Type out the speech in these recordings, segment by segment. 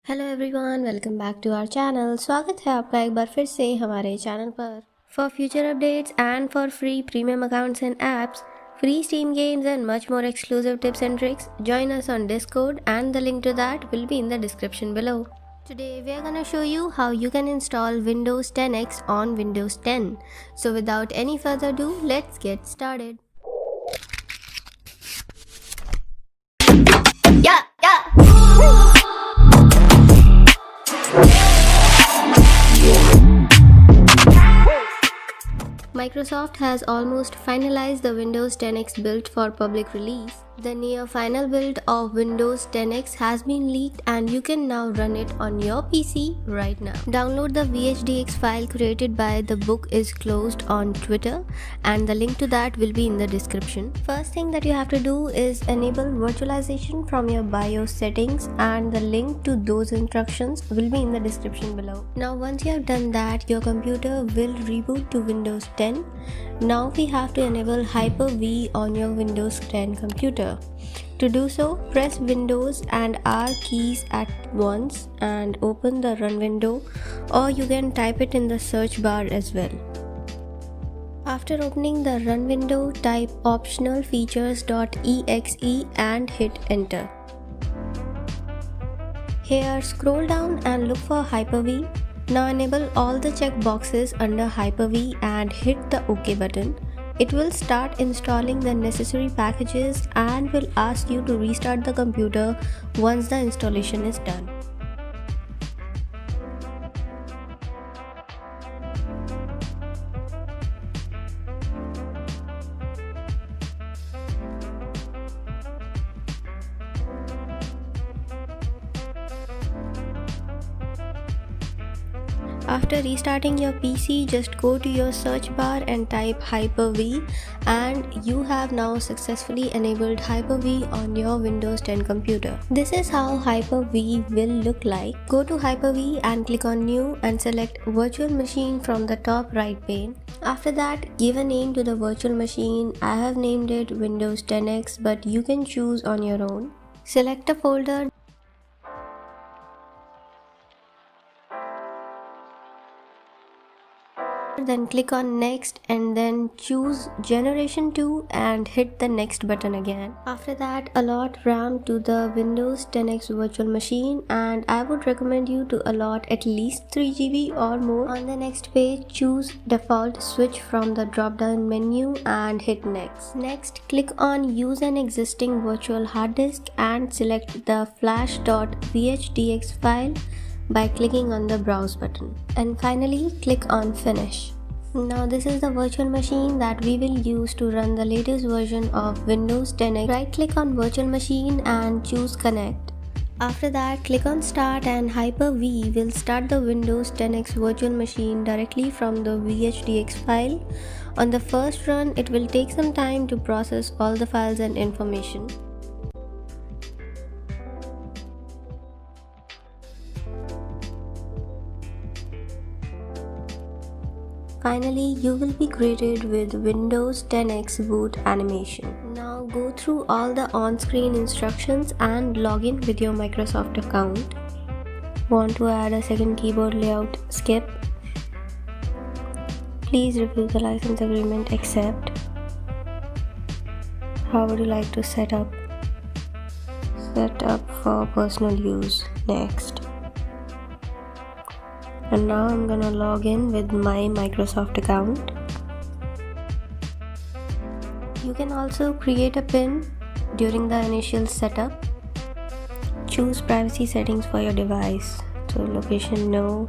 Hello everyone, welcome back to our channel. स्वागत है आपका एक बार फिर से हमारे चैनल पर। For future updates and for free premium accounts and apps, free Steam games and much more exclusive tips and tricks, join us on Discord and the link to that will be in the description below. Today we are gonna show you how you can install Windows 10X on Windows 10. So without any further ado, let's get started. Microsoft has almost finalized the Windows 10X build for public release. The near final build of Windows 10X has been leaked and you can now run it on your PC right now. Download the VHDX file created by the book is closed on Twitter and the link to that will be in the description. First thing that you have to do is enable virtualization from your BIOS settings and the link to those instructions will be in the description below. Now once you have done that, your computer will reboot to Windows 10. Now we have to enable Hyper-V on your Windows 10 computer. To do so, press Windows and R keys at once and open the run window, or you can type it in the search bar as well. After opening the run window, type optional features.exe and hit enter. Here scroll down and look for Hyper-V. Now enable all the checkboxes under Hyper-V and hit the OK button. It will start installing the necessary packages and will ask you to restart the computer once the installation is done. After restarting your PC, just go to your search bar and type Hyper-V and you have now successfully enabled Hyper-V on your Windows 10 computer. This is how Hyper-V will look like. Go to Hyper-V and click on New and select Virtual Machine from the top right pane. After that, give a name to the virtual machine. I have named it Windows 10X, but you can choose on your own. Select a folder. Then click on next and then choose generation 2 and hit the next button again. After that, allot RAM to the Windows 10X virtual machine and I would recommend you to allot at least 3 GB or more. On the next page, choose default switch from the drop down menu and hit next. Next, click on use an existing virtual hard disk and select the flash.vhdx file by clicking on the browse button, and finally click on finish. Now this is the virtual machine that we will use to run the latest version of Windows 10X. Right click on virtual machine and choose connect. After that, click on start and Hyper-V will start the Windows 10X virtual machine directly from the VHDX file. On the first run, it will take some time to process all the files and information. Finally, you will be greeted with Windows 10X boot animation. Now go through all the on-screen instructions and log in with your Microsoft account. Want to add a second keyboard layout? Skip. Please review the license agreement. Accept. How would you like to set up? Set up for personal use. Next. And now I'm gonna log in with my Microsoft account. You can also create a PIN during the initial setup. Choose privacy settings for your device. So location no,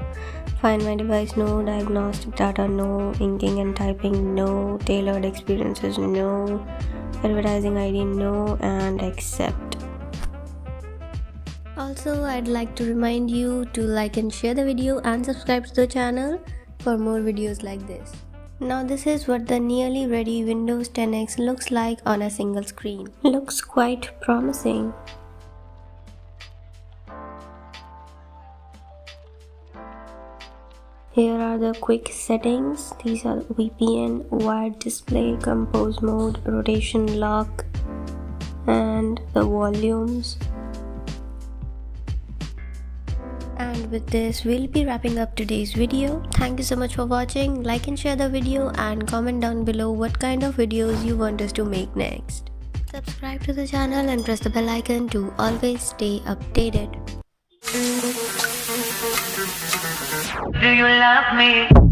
find my device no, diagnostic data no, inking and typing no, tailored experiences no, advertising ID no, and accept. Also, I'd like to remind you to like and share the video and subscribe to the channel for more videos like this. Now this is what the nearly ready Windows 10X looks like on a single screen. Looks quite promising. Here are the quick settings. These are VPN, wired display, compose mode, rotation lock, and the volumes. And with this, we'll be wrapping up today's video. Thank you so much for watching. Like and share the video and comment down below what kind of videos you want us to make next. Subscribe to the channel and press the bell icon to always stay updated. Do you love me?